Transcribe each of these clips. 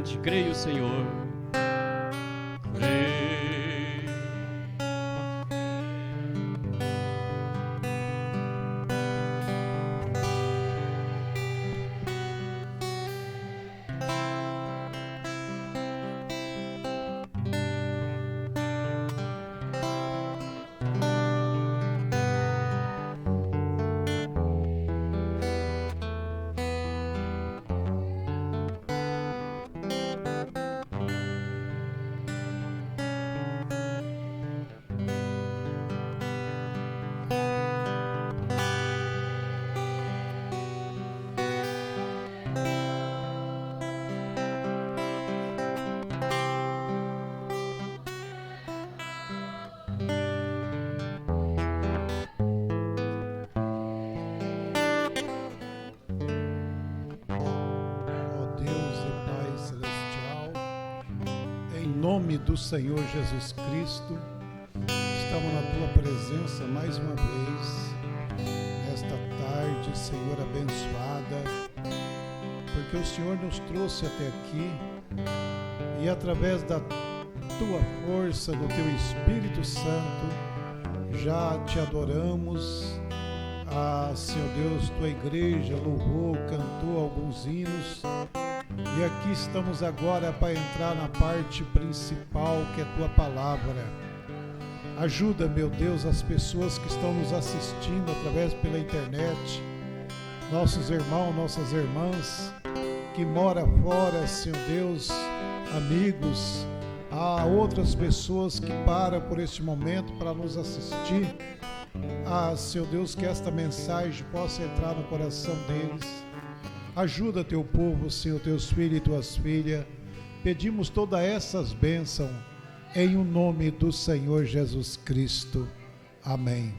cante, creio, Senhor. Creio. Em nome do Senhor Jesus Cristo, estamos na Tua presença mais uma vez, nesta tarde, Senhor, abençoada, porque o Senhor nos trouxe até aqui e através da Tua força, do Teu Espírito Santo, já Te adoramos. Senhor Deus, Tua igreja louvou, cantou alguns hinos. E aqui estamos agora para entrar na parte principal, que é Tua palavra. Ajuda, meu Deus, as pessoas que estão nos assistindo através pela internet, nossos irmãos, nossas irmãs, que moram fora, Senhor Deus, amigos, há outras pessoas que param por este momento para nos assistir. Senhor Deus, que esta mensagem possa entrar no coração deles. Ajuda Teu povo, Senhor, Teus filhos e Tuas filhas. Pedimos todas essas bênçãos em o nome do Senhor Jesus Cristo. Amém.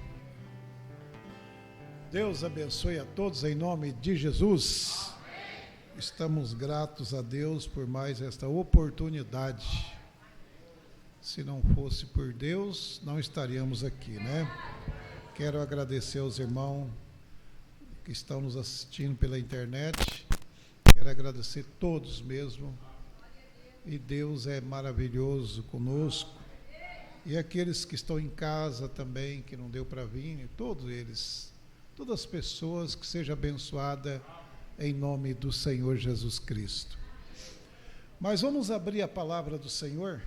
Deus abençoe a todos em nome de Jesus. Estamos gratos a Deus por mais esta oportunidade. Se não fosse por Deus, não estaríamos aqui, né? Quero agradecer aos irmãos que estão nos assistindo pela internet. Quero agradecer todos mesmo. E Deus é maravilhoso conosco. E aqueles que estão em casa também, que não deu para vir, todos eles, todas as pessoas, que seja abençoada em nome do Senhor Jesus Cristo. Mas vamos abrir a palavra do Senhor.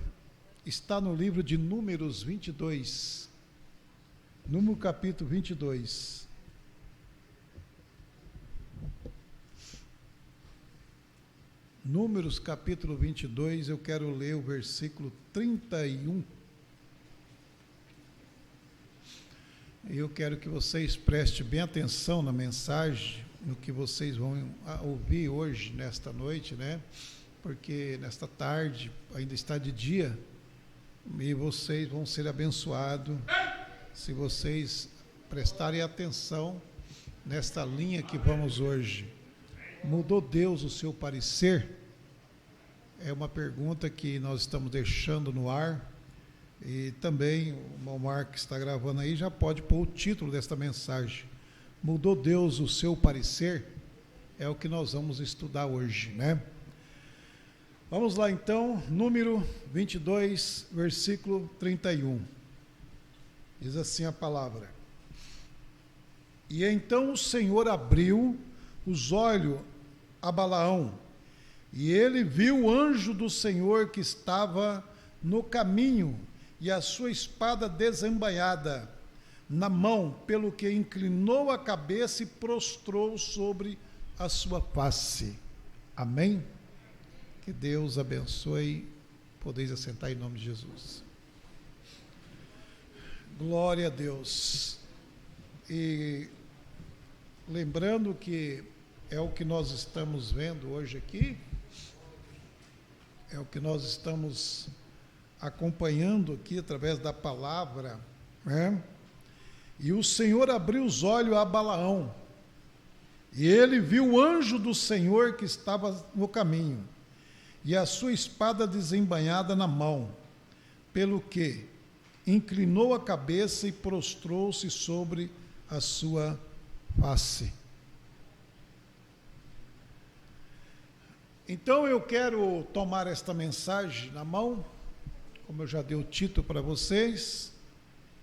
Está no livro de Números 22. Número capítulo 22. Números capítulo 22, eu quero ler o versículo 31. Eu quero que vocês prestem bem atenção na mensagem, no que vocês vão ouvir hoje, nesta noite, né? Porque nesta tarde ainda está de dia e vocês vão ser abençoados se vocês prestarem atenção nesta linha que vamos hoje. Mudou Deus o seu parecer? É uma pergunta que nós estamos deixando no ar, e também o irmão Marcos que está gravando aí já pode pôr o título desta mensagem. Mudou Deus o seu parecer? É o que nós vamos estudar hoje, né? Vamos lá então, número 22, versículo 31. Diz assim a palavra: E então o Senhor abriu os olhos a Balaão, e ele viu o anjo do Senhor que estava no caminho, e a sua espada desembainhada na mão, pelo que inclinou a cabeça e prostrou sobre a sua face. Amém? Que Deus abençoe. Podeis assentar em nome de Jesus. Glória a Deus. E lembrando que é o que nós estamos vendo hoje aqui, é o que nós estamos acompanhando aqui através da palavra, né? E o Senhor abriu os olhos a Balaão, e ele viu o anjo do Senhor que estava no caminho, e a sua espada desembainhada na mão, pelo que inclinou a cabeça e prostrou-se sobre a sua face. Então eu quero tomar esta mensagem na mão, como eu já dei o título para vocês,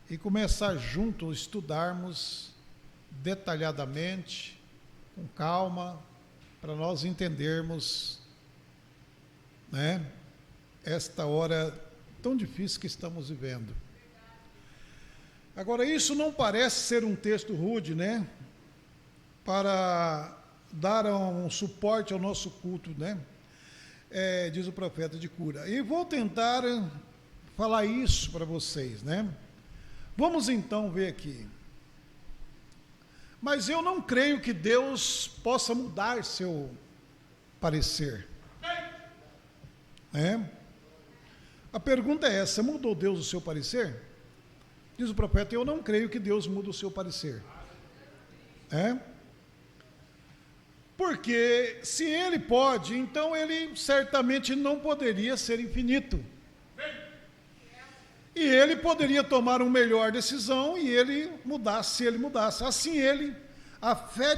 e começar juntos a estudarmos detalhadamente, com calma, para nós entendermos, né, esta hora tão difícil que estamos vivendo. Agora, isso não parece ser um texto rude, né, para dar um suporte ao nosso culto, né, diz o profeta de cura. E vou tentar falar isso para vocês, né. Vamos então ver aqui. Mas eu não creio que Deus possa mudar seu parecer. A pergunta é essa: mudou Deus o seu parecer? Diz o profeta: eu não creio que Deus mude o seu parecer. Porque se Ele pode, então Ele certamente não poderia ser infinito. E Ele poderia tomar uma melhor decisão e Ele mudasse, se Ele mudasse. Assim a fé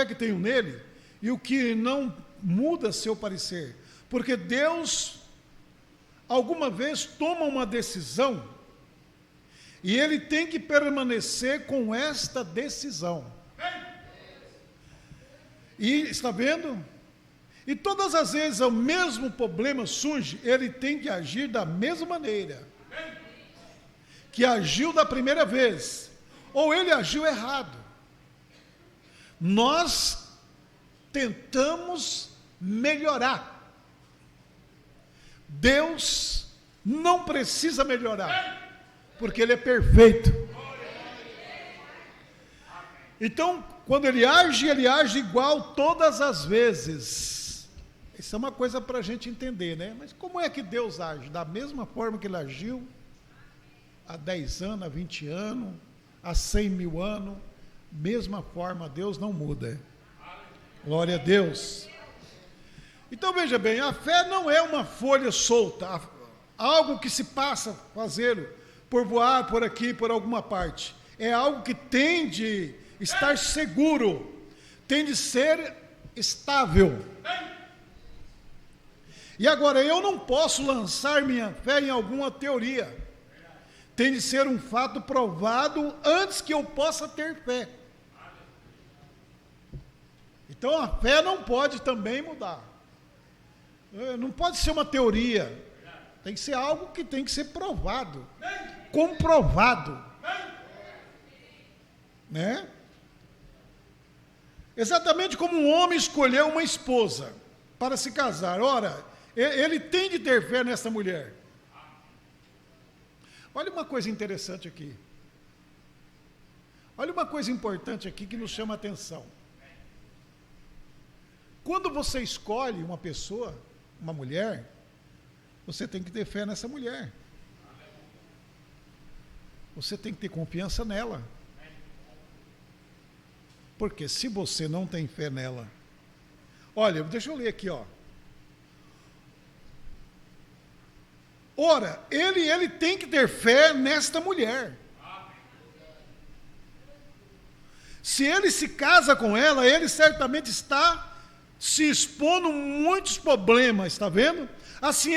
que tenho nele, e o que não muda seu parecer. Porque Deus, alguma vez, toma uma decisão, e Ele tem que permanecer com esta decisão. E está vendo? E todas as vezes o mesmo problema surge, Ele tem que agir da mesma maneira que agiu da primeira vez, ou Ele agiu errado. Nós tentamos melhorar. Deus não precisa melhorar, porque Ele é perfeito. Então, quando Ele age igual todas as vezes. Isso é uma coisa para a gente entender, né? Mas como é que Deus age? Da mesma forma que Ele agiu há 10 anos, há 20 anos, há 100 mil anos, mesma forma, Deus não muda. Glória a Deus. Então veja bem, a fé não é uma folha solta, algo que se passa a fazer por voar por aqui, por alguma parte. É algo que tem de estar seguro, tem de ser estável. E agora, eu não posso lançar minha fé em alguma teoria. Tem de ser um fato provado antes que eu possa ter fé. Então a fé não pode também mudar. Não pode ser uma teoria. Tem que ser algo que tem que ser provado, comprovado. Né? Exatamente como um homem escolheu uma esposa para se casar. Ora, ele tem de ter fé nessa mulher. Olha uma coisa interessante aqui. Olha uma coisa importante aqui que nos chama a atenção. Quando você escolhe uma pessoa, uma mulher, você tem que ter fé nessa mulher. Você tem que ter confiança nela. Porque se você não tem fé nela... Olha, deixa eu ler aqui, ó. Ora, ele tem que ter fé nesta mulher. Se ele se casa com ela, ele certamente está se expondo a muitos problemas, está vendo? Assim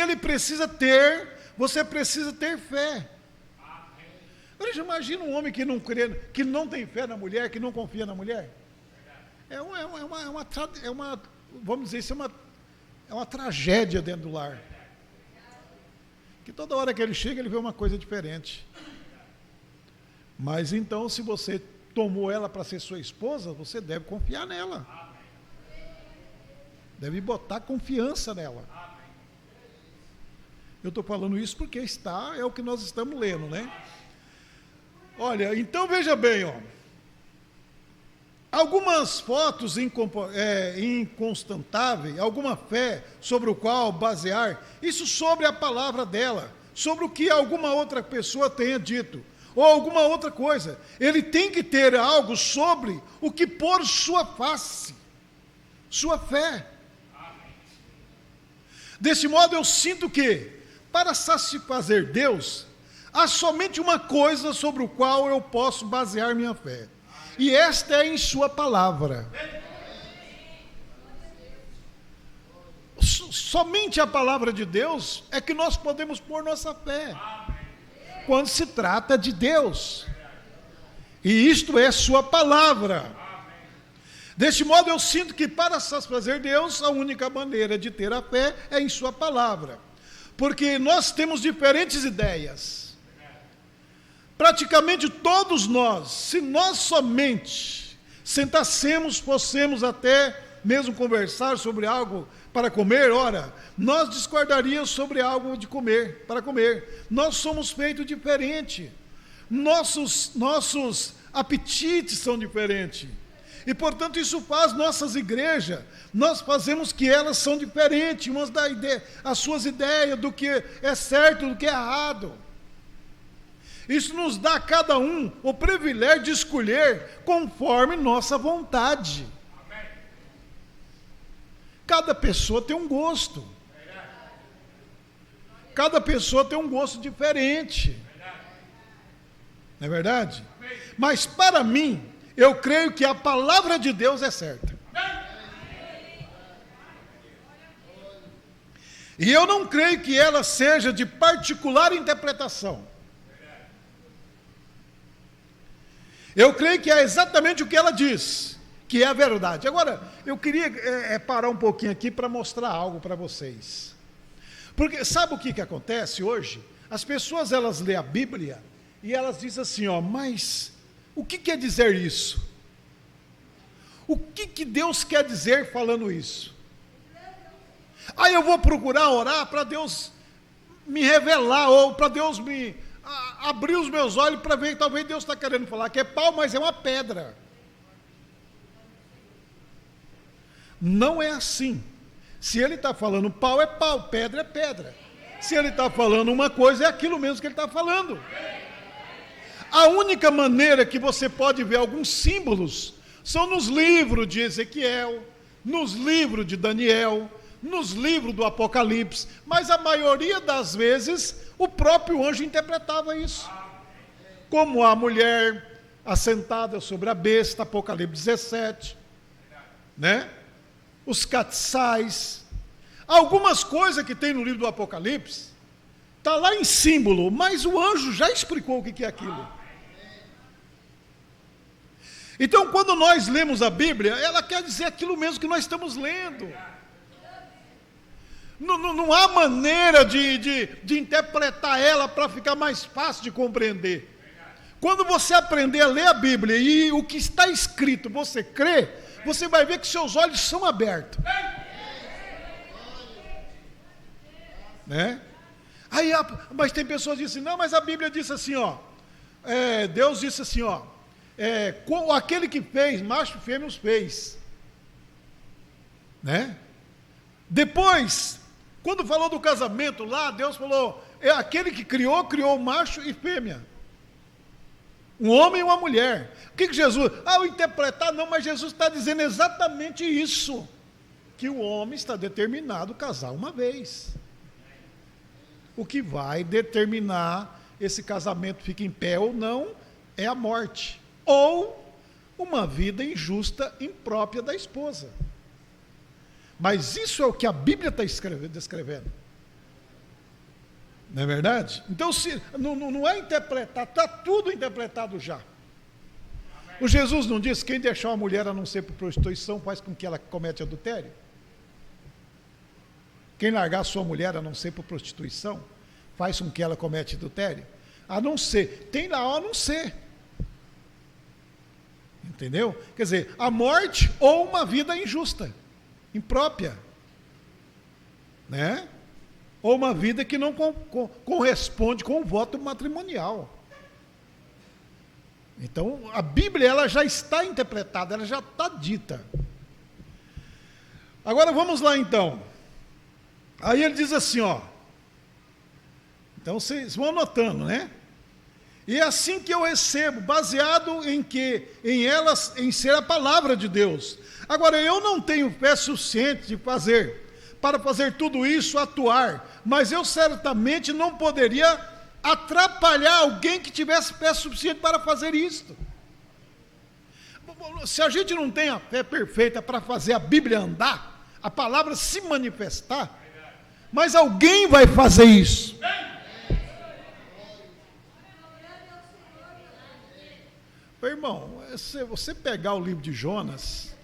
você precisa ter fé. Agora, imagina um homem que não crê, que não tem fé na mulher, que não confia na mulher. Vamos dizer, isso é uma tragédia dentro do lar. Que toda hora que ele chega, ele vê uma coisa diferente. Mas então, se você tomou ela para ser sua esposa, você deve confiar nela. Deve botar confiança nela. Eu estou falando isso porque é o que nós estamos lendo, né? Olha, então veja bem, ó. Algumas fotos inconstantáveis, alguma fé sobre o qual basear, isso sobre a palavra dela, sobre o que alguma outra pessoa tenha dito, ou alguma outra coisa. Ele tem que ter algo sobre o que pôr sua face, sua fé. Desse modo eu sinto que, para satisfazer Deus, há somente uma coisa sobre o qual eu posso basear minha fé. E esta é em sua palavra. somente a palavra de Deus é que nós podemos pôr nossa fé. Quando se trata de Deus. E isto é sua palavra. Deste modo eu sinto que para satisfazer Deus, a única maneira de ter a fé é em sua palavra. Porque nós temos diferentes ideias. Praticamente todos nós, se nós somente sentássemos, fossemos até mesmo conversar sobre algo para comer, ora, nós discordaríamos sobre algo de comer, para comer. Nós somos feitos diferente. Nossos apetites são diferentes. E, portanto, isso faz nossas igrejas, nós fazemos que elas são diferentes, umas as suas ideias do que é certo, do que é errado. Isso nos dá a cada um o privilégio de escolher conforme nossa vontade. Cada pessoa tem um gosto. Cada pessoa tem um gosto diferente. Não é verdade? Mas para mim, eu creio que a palavra de Deus é certa. E eu não creio que ela seja de particular interpretação. Eu creio que é exatamente o que ela diz, que é a verdade. Agora, eu queria parar um pouquinho aqui para mostrar algo para vocês. Porque sabe o que acontece hoje? As pessoas, elas lêem a Bíblia e elas dizem assim, mas o que quer dizer isso? O que Deus quer dizer falando isso? Aí eu vou procurar orar para Deus me revelar, ou para Deus me abrir os meus olhos para ver que talvez Deus está querendo falar que é pau, mas é uma pedra. Não é assim. Se ele está falando pau, é pau, pedra é pedra. Se ele está falando uma coisa, é aquilo mesmo que ele está falando. A única maneira que você pode ver alguns símbolos são nos livros de Ezequiel, nos livros de Daniel, nos livros do Apocalipse, mas a maioria das vezes o próprio anjo interpretava isso. Como a mulher assentada sobre a besta, Apocalipse 17, né? Os catiçais, algumas coisas que tem no livro do Apocalipse, está lá em símbolo, mas o anjo já explicou o que é aquilo. Então, quando nós lemos a Bíblia, ela quer dizer aquilo mesmo que nós estamos lendo. Não há maneira de interpretar ela para ficar mais fácil de compreender. Quando você aprender a ler a Bíblia e o que está escrito você crê, você vai ver que seus olhos são abertos. Né? Aí, mas tem pessoas que dizem, não, mas a Bíblia diz assim, Deus disse assim, aquele que fez, macho e fêmea os fez. Né? Depois, quando falou do casamento lá, Deus falou, aquele que criou macho e fêmea. Um homem e uma mulher. O que Jesus... ao interpretar, não, mas Jesus está dizendo exatamente isso. Que o homem está determinado a casar uma vez. O que vai determinar esse casamento fica em pé ou não é a morte. Ou uma vida injusta, imprópria da esposa. Mas isso é o que a Bíblia está descrevendo. Não é verdade? Então, não é interpretar, está tudo interpretado já. O Jesus não disse, quem deixar uma mulher a não ser por prostituição, faz com que ela cometa adultério? Quem largar sua mulher a não ser por prostituição, faz com que ela cometa adultério? A não ser, tem lá a não ser. Entendeu? Quer dizer, a morte ou uma vida injusta, imprópria. Né? Ou uma vida que não corresponde com o voto matrimonial. Então, a Bíblia ela já está interpretada, ela já está dita. Agora vamos lá então. Aí ele diz assim, então vocês vão anotando, né? E é assim que eu recebo, baseado em ser a palavra de Deus. Agora, eu não tenho fé suficiente para fazer tudo isso atuar, mas eu certamente não poderia atrapalhar alguém que tivesse fé suficiente para fazer isso. Se a gente não tem a fé perfeita para fazer a Bíblia andar, a palavra se manifestar, Mas alguém vai fazer isso. Meu irmão, se você pegar o livro de Jonas,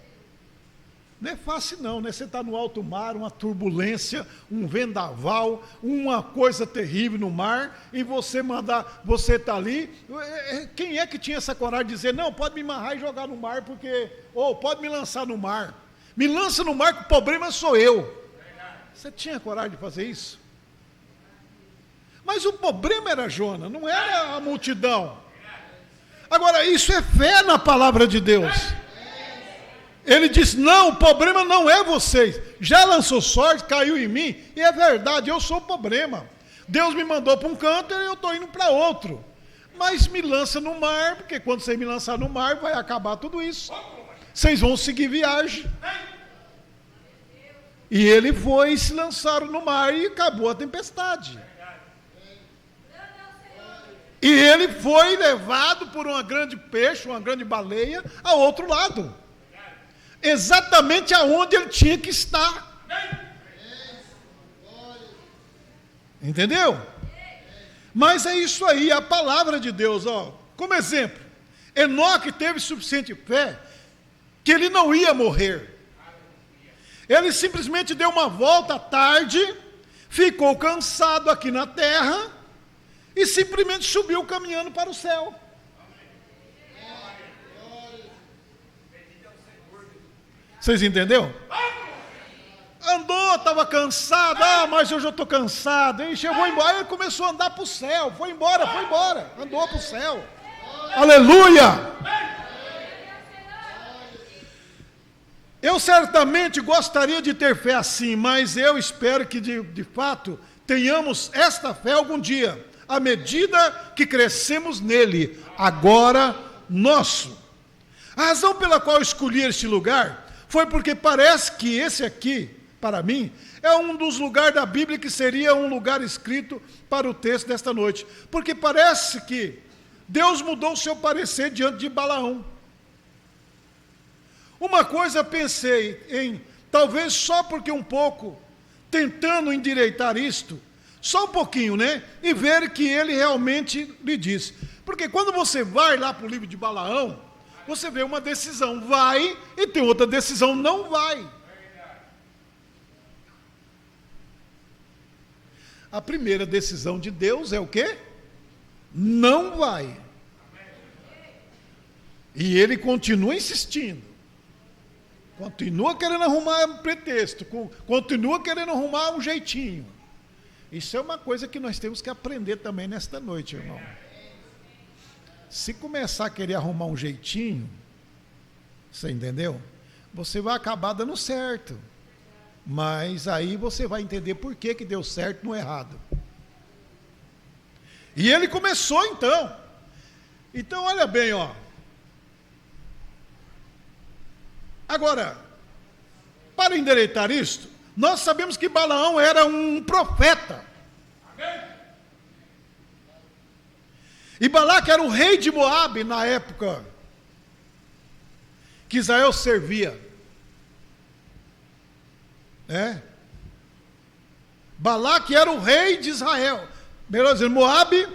não é fácil não, né? Você está no alto mar, uma turbulência, um vendaval, uma coisa terrível no mar, e você está ali. Quem é que tinha essa coragem de dizer, não, pode me amarrar e jogar no mar, ou pode me lançar no mar. Me lança no mar que o problema sou eu. Você tinha coragem de fazer isso? Mas o problema era Jonas, não era a multidão. Agora, isso é fé na palavra de Deus. Ele disse, não, o problema não é vocês. Já lançou sorte, caiu em mim, e é verdade, eu sou o problema. Deus me mandou para um canto e eu estou indo para outro. Mas me lança no mar, porque quando você me lançar no mar, vai acabar tudo isso. Vocês vão seguir viagem. E ele foi e se lançaram no mar e acabou a tempestade. E ele foi levado por uma grande peixe, uma grande baleia, ao outro lado. Exatamente aonde ele tinha que estar. Entendeu? Mas é isso aí, a palavra de Deus, ó. Como exemplo, Enoque teve suficiente fé que ele não ia morrer. Ele simplesmente deu uma volta à tarde, ficou cansado aqui na terra e simplesmente subiu caminhando para o céu. Vocês entenderam? Andou, estava cansado, mas eu já estou cansado, eu vou embora. Aí ele começou a andar para o céu, foi embora, andou para o céu. Aleluia! Eu certamente gostaria de ter fé assim, mas eu espero que de fato tenhamos esta fé algum dia, à medida que crescemos nele, agora nosso. A razão pela qual eu escolhi este lugar foi porque parece que esse aqui, para mim, é um dos lugares da Bíblia que seria um lugar escrito para o texto desta noite. Porque parece que Deus mudou o seu parecer diante de Balaão. Uma coisa pensei em, talvez só porque um pouco, tentando endireitar isto, só um pouquinho, né? E ver que ele realmente lhe disse. Porque quando você vai lá para o livro de Balaão, você vê uma decisão, vai, e tem outra decisão, não vai. A primeira decisão de Deus é o quê? Não vai. E ele continua insistindo. Continua querendo arrumar um pretexto, continua querendo arrumar um jeitinho. Isso é uma coisa que nós temos que aprender também nesta noite, irmão. Se começar a querer arrumar um jeitinho, você entendeu? Você vai acabar dando certo. Mas aí você vai entender por que deu certo no errado. E ele começou então. Então olha bem, ó. Agora, para endireitar isto, nós sabemos que Balaão era um profeta. E Balaque era o rei de Moabe na época que Israel servia. Balaque era o rei de Israel. Melhor dizendo, Moabe,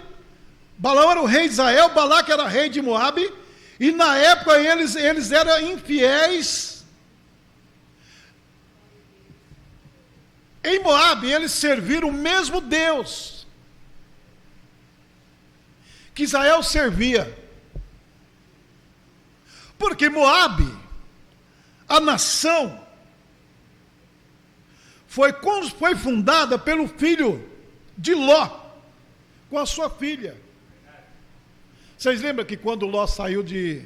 Balaão era o rei de Israel, Balaque era rei de Moabe. E na época eles eram infiéis. Em Moabe eles serviram o mesmo Deus que Israel servia. Porque Moabe, a nação, foi fundada pelo filho de Ló, com a sua filha. Vocês lembram que quando Ló saiu de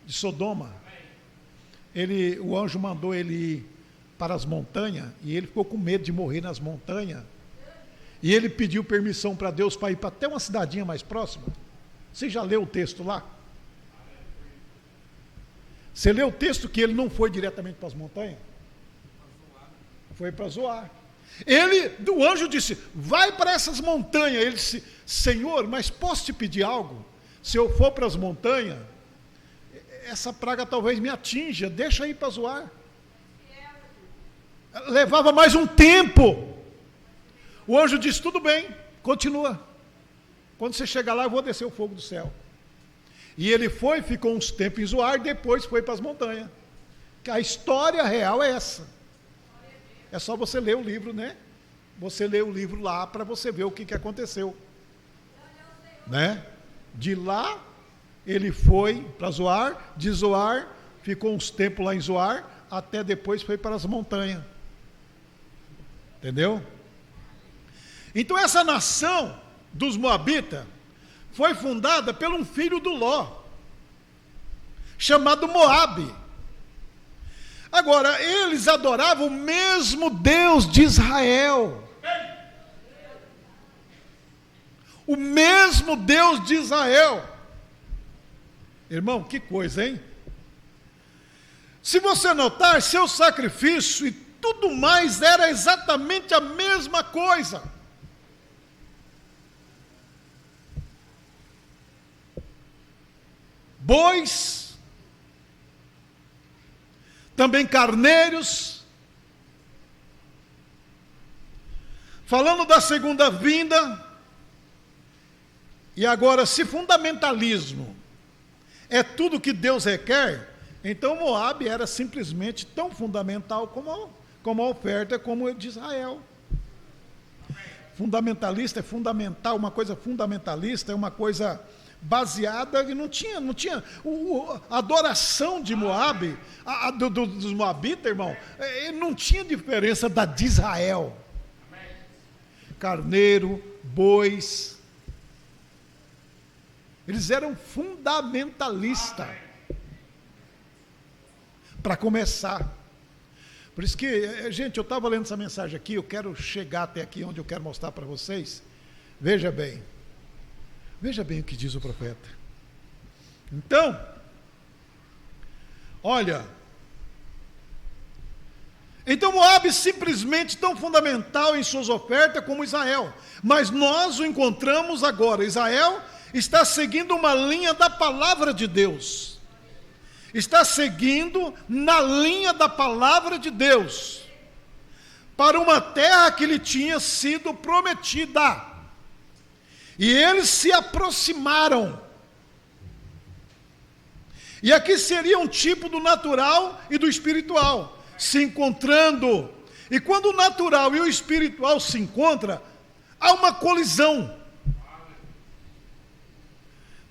Sodoma, o anjo mandou ele ir para as montanhas, e ele ficou com medo de morrer nas montanhas, e ele pediu permissão para Deus para ir para até uma cidadinha mais próxima. Você já leu o texto lá? Você leu o texto que ele não foi diretamente para as montanhas? Foi para Zoar. O anjo disse, vai para essas montanhas. Ele disse, Senhor, mas posso te pedir algo? Se eu for para as montanhas, essa praga talvez me atinja, deixa ir para Zoar. Levava mais um tempo O anjo disse, tudo bem, continua. Quando você chegar lá, eu vou descer o fogo do céu. E ele foi, ficou uns tempos em Zoar, e depois foi para as montanhas. A história real é essa. É só você ler o livro, né? Você lê o livro lá para você ver o que aconteceu. Né? De lá, ele foi para Zoar, de Zoar, ficou uns tempos lá em Zoar, até depois foi para as montanhas. Entendeu? Então essa nação dos Moabitas foi fundada por um filho do Ló, chamado Moabe. Agora, eles adoravam o mesmo Deus de Israel. O mesmo Deus de Israel. Irmão, que coisa, hein? Se você notar, seu sacrifício e tudo mais era exatamente a mesma coisa. Bois, também carneiros. Falando da segunda vinda, e agora, se fundamentalismo é tudo que Deus requer, então Moabe era simplesmente tão fundamental como a oferta, como de Israel. Fundamentalista é fundamental, uma coisa fundamentalista é uma coisa baseada, e não tinha a adoração de Moabe, dos Moabitas, irmão, não tinha diferença da de Israel. Carneiro, bois, eles eram fundamentalistas, para começar. Por isso que, gente, eu estava lendo essa mensagem aqui, eu quero chegar até aqui onde eu quero mostrar para vocês. Veja bem o que diz o profeta. Então, olha, então Moabe simplesmente tão fundamental em suas ofertas como Israel, mas nós o encontramos agora. Israel está seguindo uma linha da palavra de Deus, está seguindo na linha da palavra de Deus, para uma terra que lhe tinha sido prometida. E eles se aproximaram. E aqui seria um tipo do natural e do espiritual se encontrando. E quando o natural e o espiritual se encontram, há uma colisão.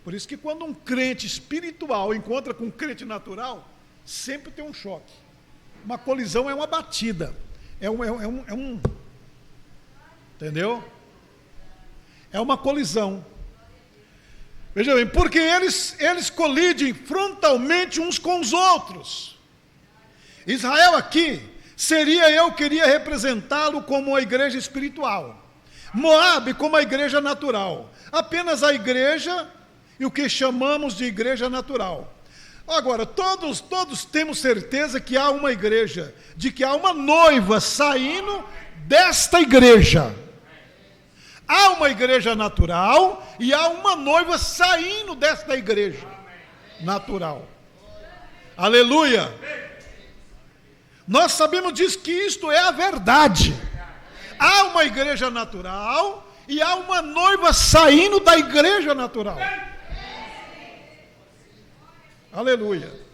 Por isso que quando um crente espiritual encontra com um crente natural, sempre tem um choque. Uma colisão é uma batida. Entendeu? É uma colisão. Veja bem, porque eles colidem frontalmente uns com os outros. Israel aqui eu queria representá-lo como a igreja espiritual. Moabe como a igreja natural. Apenas a igreja e o que chamamos de igreja natural. Agora, todos temos certeza que há uma igreja, de que há uma noiva saindo desta igreja. Há uma igreja natural e há uma noiva saindo desta igreja natural. Aleluia! Nós sabemos disso, que isto é a verdade. Há uma igreja natural e há uma noiva saindo da igreja natural. Aleluia!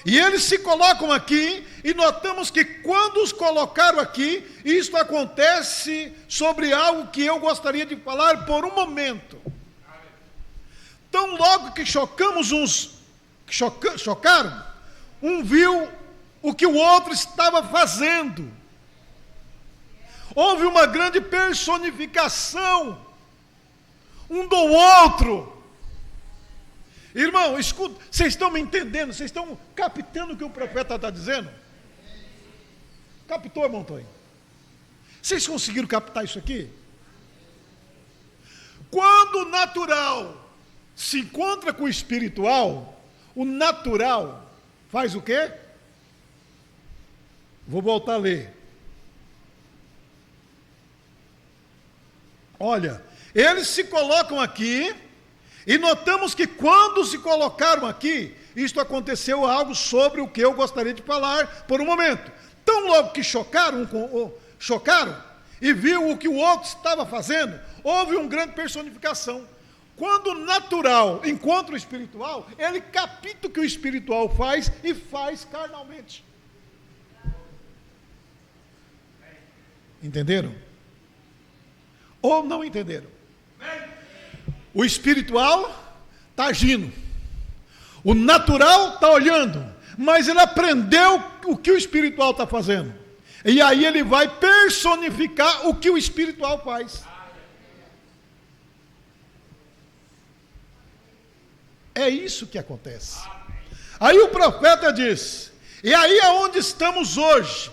E eles se colocam aqui, e notamos que quando os colocaram aqui, isto acontece sobre algo que eu gostaria de falar por um momento. Tão logo que chocaram, um viu o que o outro estava fazendo. Houve uma grande personificação um do outro. Irmão, escuta, vocês estão me entendendo? Vocês estão captando o que o profeta está dizendo? Captou, Montanha? Vocês conseguiram captar isso aqui? Quando o natural se encontra com o espiritual, o natural faz o quê? Vou voltar a ler. Olha, eles se colocam aqui, e notamos que quando se colocaram aqui, isto aconteceu algo sobre o que eu gostaria de falar por um momento. Tão logo que chocaram, e viu o que o outro estava fazendo, houve uma grande personificação. Quando o natural encontra o espiritual, ele capta o que o espiritual faz e faz carnalmente. Entenderam? Ou não entenderam? O espiritual está agindo, o natural está olhando, mas ele aprendeu o que o espiritual está fazendo. E aí ele vai personificar o que o espiritual faz. É isso que acontece. Aí o profeta diz, e aí é onde estamos hoje,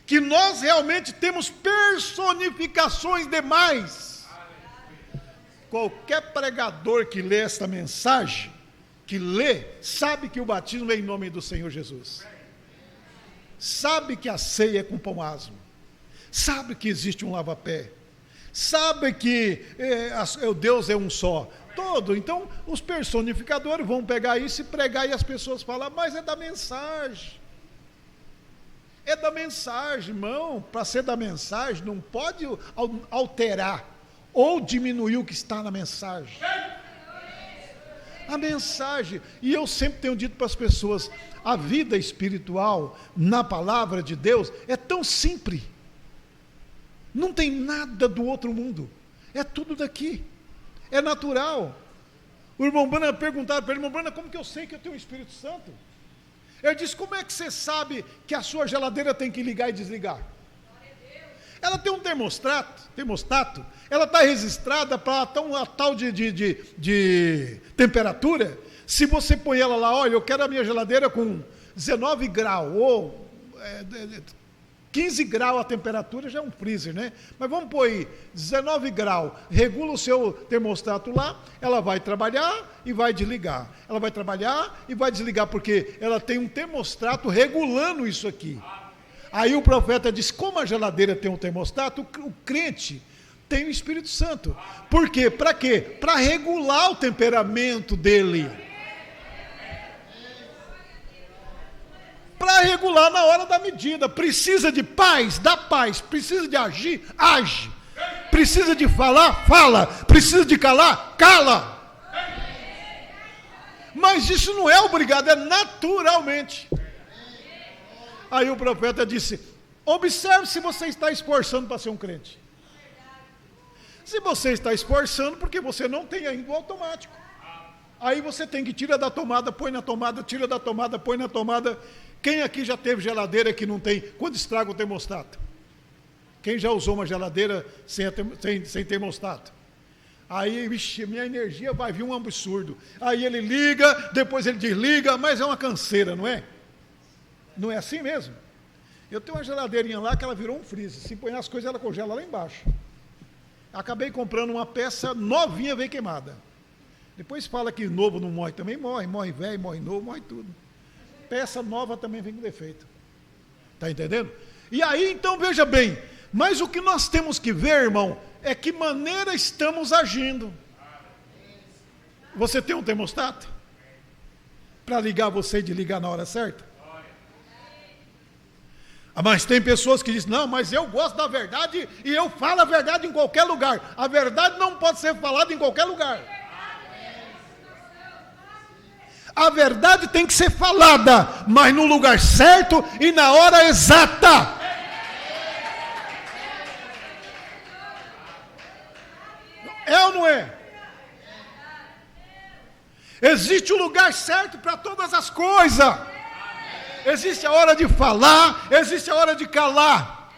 que nós realmente temos personificações demais. Qualquer pregador que lê esta mensagem, que lê, sabe que o batismo é em nome do Senhor Jesus. Sabe que a ceia é com pão asmo. Sabe que existe um lava-pé. Sabe que Deus é um só. Todo. Então, os personificadores vão pegar isso e pregar, e as pessoas falam, mas é da mensagem. É da mensagem, irmão. Para ser da mensagem, não pode alterar ou diminuir o que está na mensagem. A mensagem, e eu sempre tenho dito para as pessoas, a vida espiritual na palavra de Deus é tão simples. Não tem nada do outro mundo. É tudo daqui. É natural. O irmão Brana perguntaram para ele, irmão Brana, como que eu sei que eu tenho o Espírito Santo? Ele disse, como é que você sabe que a sua geladeira tem que ligar e desligar? Ela tem um termostato, ela está registrada para a tal de temperatura. Se você põe ela lá, olha, eu quero a minha geladeira com 19 graus, ou 15 graus a temperatura, já é um freezer, né? Mas vamos pôr aí, 19 graus, regula o seu termostato lá, ela vai trabalhar e vai desligar. Ela vai trabalhar e vai desligar, porque ela tem um termostato regulando isso aqui. Aí o profeta diz, como a geladeira tem um termostato, o crente tem o Espírito Santo. Por quê? Para quê? Para regular o temperamento dele. Para regular na hora da medida. Precisa de paz, dá paz. Precisa de agir, age. Precisa de falar, fala. Precisa de calar, cala. Mas isso não é obrigado, é naturalmente. Aí o profeta disse, observe se você está esforçando para ser um crente. Se você está esforçando, porque você não tem ainda o automático. Aí você tem que tirar da tomada, põe na tomada, tira da tomada, põe na tomada. Quem aqui já teve geladeira que não tem? Quando estraga o termostato? Quem já usou uma geladeira sem termostato? Aí, vixe, minha energia vai vir um absurdo. Aí ele liga, depois ele desliga, mas é uma canseira, não é? Não é assim mesmo? Eu tenho uma geladeirinha lá que ela virou um freezer. Se põe as coisas, ela congela lá embaixo. Acabei comprando uma peça novinha, veio queimada. Depois fala que novo não morre, também morre. Morre velho, morre novo, morre tudo. Peça nova também vem com defeito. Está entendendo? E aí, então, veja bem. Mas o que nós temos que ver, irmão, é que maneira estamos agindo. Você tem um termostato? Para ligar você e desligar na hora certa? Mas tem pessoas que dizem, não, mas eu gosto da verdade e eu falo a verdade em qualquer lugar. A verdade não pode ser falada em qualquer lugar. A verdade tem que ser falada, mas no lugar certo e na hora exata. É ou não é? Existe o lugar certo para todas as coisas. Existe a hora de falar, existe a hora de calar.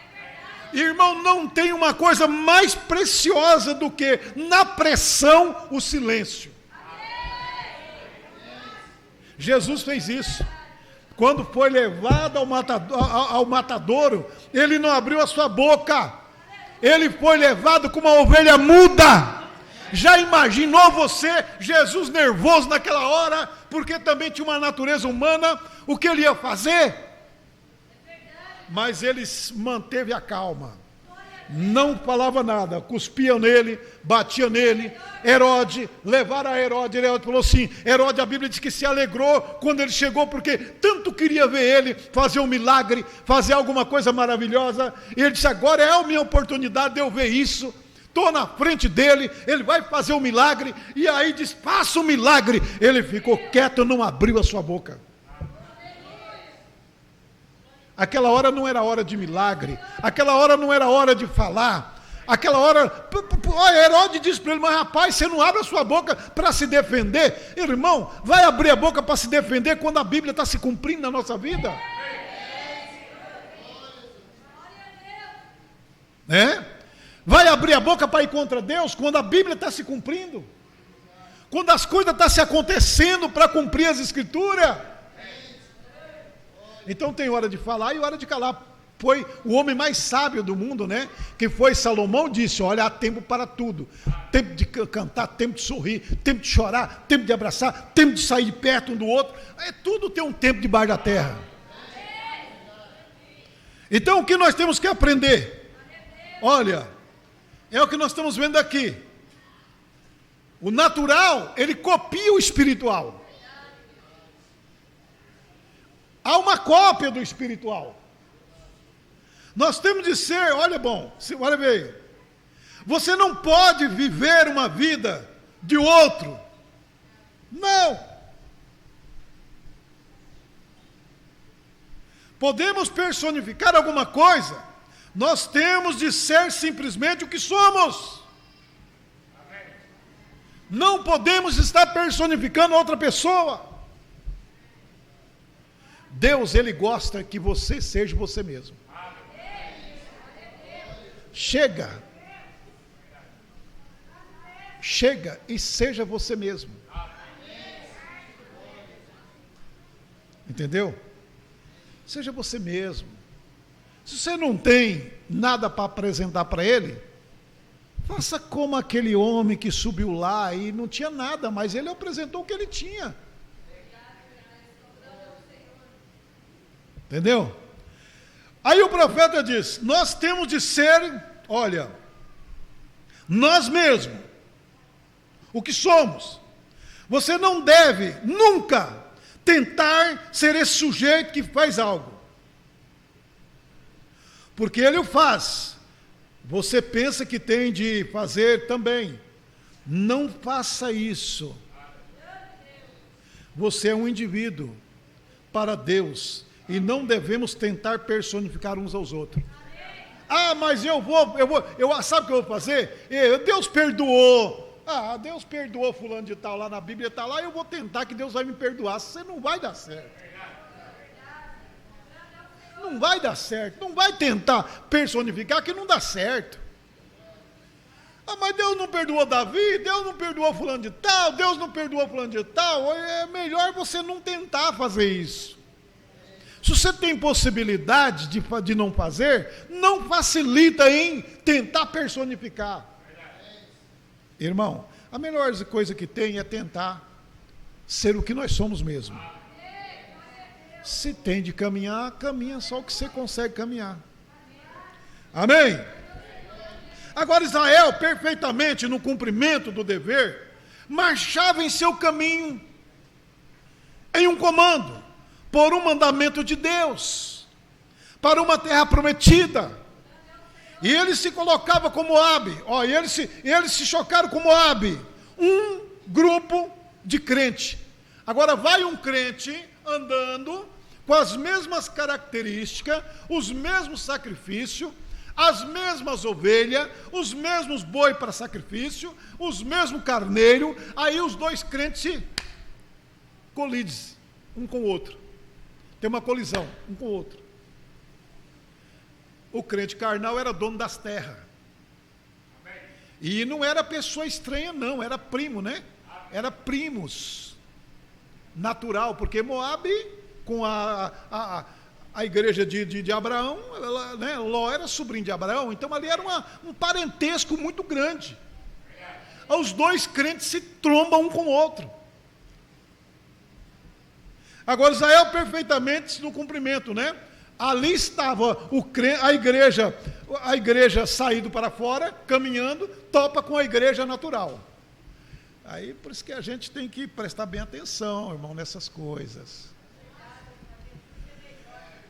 Irmão, não tem uma coisa mais preciosa do que, na pressão, o silêncio. Jesus fez isso. Quando foi levado ao matadouro, ele não abriu a sua boca. Ele foi levado como uma ovelha muda. Já imaginou você, Jesus nervoso naquela hora, porque também tinha uma natureza humana, o que ele ia fazer? Mas ele manteve a calma. Não falava nada, cuspiam nele, batiam nele. Herodes, levaram a Herodes. Herodes falou assim: Herodes, a Bíblia diz que se alegrou quando ele chegou, porque tanto queria ver ele fazer um milagre, fazer alguma coisa maravilhosa. E ele disse: agora é a minha oportunidade de eu ver isso. Estou na frente dele, ele vai fazer um milagre. E aí diz: faça um milagre. Ele ficou quieto, não abriu a sua boca. Aquela hora não era hora de milagre, aquela hora não era hora de falar, aquela hora, Herodes disse para ele: mas rapaz, você não abre a sua boca para se defender? Irmão, vai abrir a boca para se defender quando a Bíblia está se cumprindo na nossa vida? Vai abrir a boca para ir contra Deus quando a Bíblia está se cumprindo? Quando as coisas estão se acontecendo para cumprir as Escrituras? Então tem hora de falar e hora de calar. Foi o homem mais sábio do mundo, né? Que foi Salomão, disse: olha, há tempo para tudo. Tempo de cantar, tempo de sorrir, tempo de chorar, tempo de abraçar, tempo de sair de perto um do outro. Tudo tem um tempo debaixo da terra. Então o que nós temos que aprender? Olha, é o que nós estamos vendo aqui. O natural, ele copia o espiritual. Há uma cópia do espiritual. Nós temos de ser, olha bem, você não pode viver uma vida de outro. Não. Podemos personificar alguma coisa, nós temos de ser simplesmente o que somos. Não podemos estar personificando outra pessoa. Deus, Ele gosta que você seja você mesmo. Chega e seja você mesmo. Entendeu? Seja você mesmo. Se você não tem nada para apresentar para Ele, faça como aquele homem que subiu lá e não tinha nada, mas ele apresentou o que ele tinha. Entendeu? Aí o profeta diz: nós temos de ser, olha, nós mesmos, o que somos. Você não deve nunca tentar ser esse sujeito que faz algo, porque ele o faz. Você pensa que tem de fazer também. Não faça isso. Você é um indivíduo para Deus. E não devemos tentar personificar uns aos outros. Ah, mas eu sabe o que eu vou fazer? Deus perdoou. Deus perdoou fulano de tal lá na Bíblia, está lá, eu vou tentar que Deus vai me perdoar. Você não vai dar certo. Não vai dar certo. Não vai tentar personificar que não dá certo. Mas Deus não perdoou Davi, Deus não perdoou fulano de tal, Deus não perdoou fulano de tal. É melhor você não tentar fazer isso. Se você tem possibilidade de não fazer, não facilita em tentar personificar. Irmão, a melhor coisa que tem é tentar ser o que nós somos mesmo. Se tem de caminhar, caminha só o que você consegue caminhar. Amém? Agora Israel, perfeitamente no cumprimento do dever, marchava em seu caminho, em um comando, por um mandamento de Deus, para uma terra prometida. E ele se colocava como Moabe. Eles se chocaram com Moabe, um grupo de crente. Agora vai um crente andando com as mesmas características, os mesmos sacrifícios, as mesmas ovelhas, os mesmos boi para sacrifício, os mesmos carneiro. Aí os dois crentes se colidem um com o outro. Tem uma colisão, um com o outro. O crente carnal era dono das terras. E não era pessoa estranha, não, era primo, né? Era primos. Natural, porque Moabe, com a igreja de Abraão, né? Ló era sobrinho de Abraão, então ali era um parentesco muito grande. Os dois crentes se trombam um com o outro. Agora Israel perfeitamente no cumprimento, né? Ali estava a igreja saído para fora, caminhando, topa com a igreja natural. Aí, por isso que a gente tem que prestar bem atenção, irmão, nessas coisas.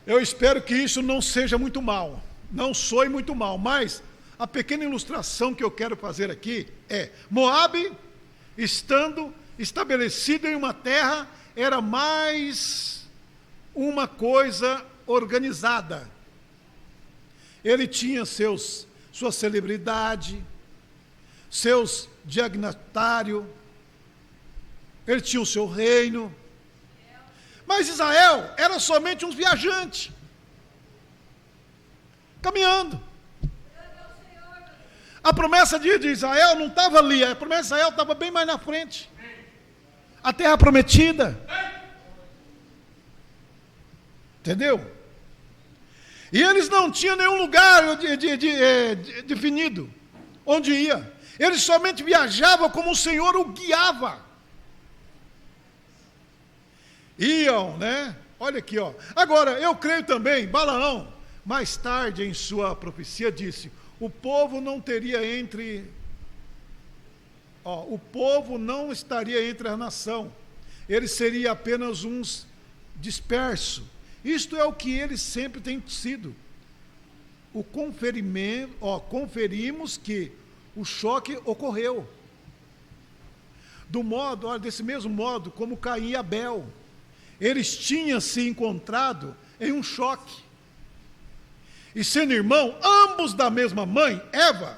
Eu espero que isso não seja muito mal, não soe muito mal, mas a pequena ilustração que eu quero fazer aqui é: Moabe, estando estabelecido em uma terra, era mais uma coisa organizada. Ele tinha sua celebridade, seus dignatários, ele tinha o seu reino. Mas Israel era somente uns viajantes, caminhando. A promessa de Israel não estava ali, a promessa de Israel estava bem mais na frente. A terra prometida. Entendeu? E eles não tinham nenhum lugar definido onde ia. Eles somente viajavam como o Senhor o guiava. Iam, né? Olha aqui, ó. Agora, eu creio também, Balaão, mais tarde em sua profecia disse: o povo não estaria entre a nação. Ele seria apenas uns dispersos. Isto é o que eles sempre têm sido. Conferimos que o choque ocorreu. Desse mesmo modo como Caim e Abel. Eles tinham se encontrado em um choque. E sendo irmão, ambos da mesma mãe, Eva,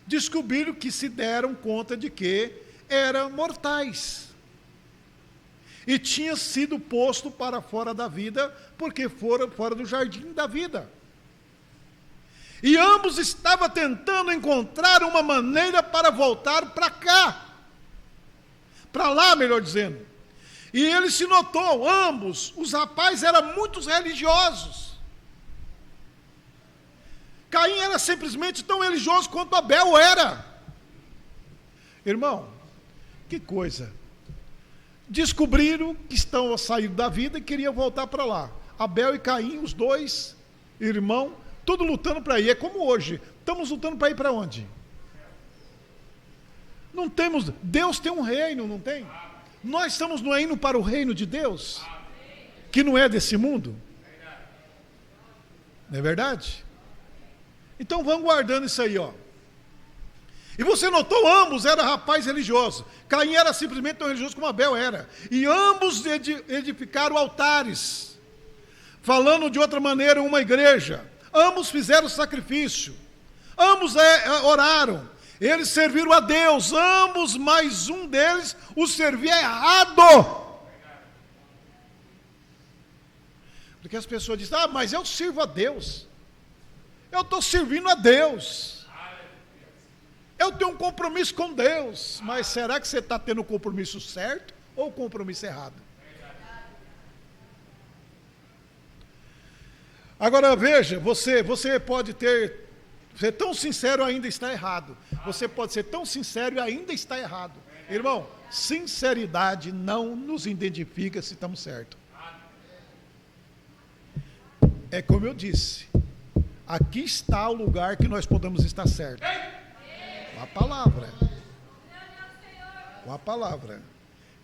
descobriram que se deram conta de que eram mortais. E tinha sido posto para fora da vida, porque foram fora do jardim da vida. E ambos estavam tentando encontrar uma maneira para voltar para cá. Para lá, melhor dizendo. E ele se notou, ambos, os rapazes eram muito religiosos. Caim era simplesmente tão religioso quanto Abel era. Irmão, que coisa. Descobriram que estão a sair da vida e queriam voltar para lá. Abel e Caim, os dois irmãos, tudo lutando para ir. É como hoje, estamos lutando para ir para onde? Não temos, Deus tem um reino, não tem? Nós estamos indo para o reino de Deus, que não é desse mundo. Não é verdade? Então vamos guardando isso aí, ó. E você notou, ambos eram rapazes religiosos. Caim era simplesmente tão religioso como Abel era. E ambos edificaram altares. Falando de outra maneira, uma igreja. Ambos fizeram sacrifício. Ambos oraram. Eles serviram a Deus. Ambos, mais um deles, o servia errado. Porque as pessoas dizem: mas eu sirvo a Deus. Eu estou servindo a Deus. Eu tenho um compromisso com Deus. Mas será que você está tendo o compromisso certo ou o compromisso errado? Agora veja, você pode ser tão sincero e ainda está errado. Você pode ser tão sincero e ainda está errado. Irmão, sinceridade não nos identifica se estamos certos. É como eu disse, aqui está o lugar que nós podemos estar certos. Com a palavra. Com a palavra.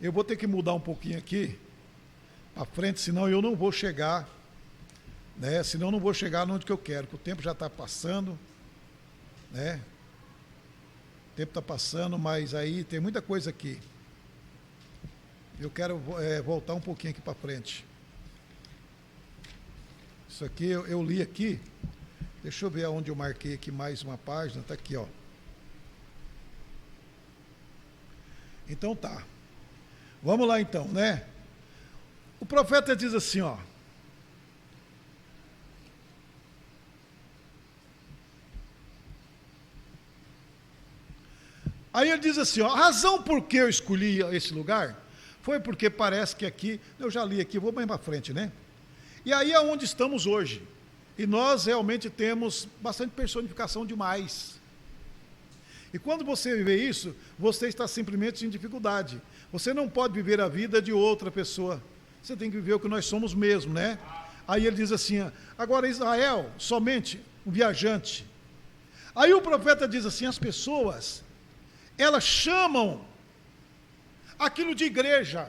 Eu vou ter que mudar um pouquinho aqui para frente, senão eu não vou chegar, né? Senão eu não vou chegar onde que eu quero, porque o tempo já está passando, né? O tempo está passando, mas aí tem muita coisa aqui. Eu quero voltar um pouquinho aqui para frente. Isso aqui eu li aqui. Deixa eu ver onde eu marquei aqui mais uma página. Está aqui, ó. Então tá. Vamos lá então, né? O profeta diz assim, ó. Aí ele diz assim, ó, a razão por que eu escolhi esse lugar foi porque parece que aqui, eu já li aqui, vou bem para frente, né? E aí é onde estamos hoje. E nós realmente temos bastante personificação demais. E quando você vê isso, você está simplesmente em dificuldade. Você não pode viver a vida de outra pessoa. Você tem que viver o que nós somos mesmo, né? Aí ele diz assim, agora Israel, somente um viajante. Aí o profeta diz assim, as pessoas, elas chamam aquilo de igreja.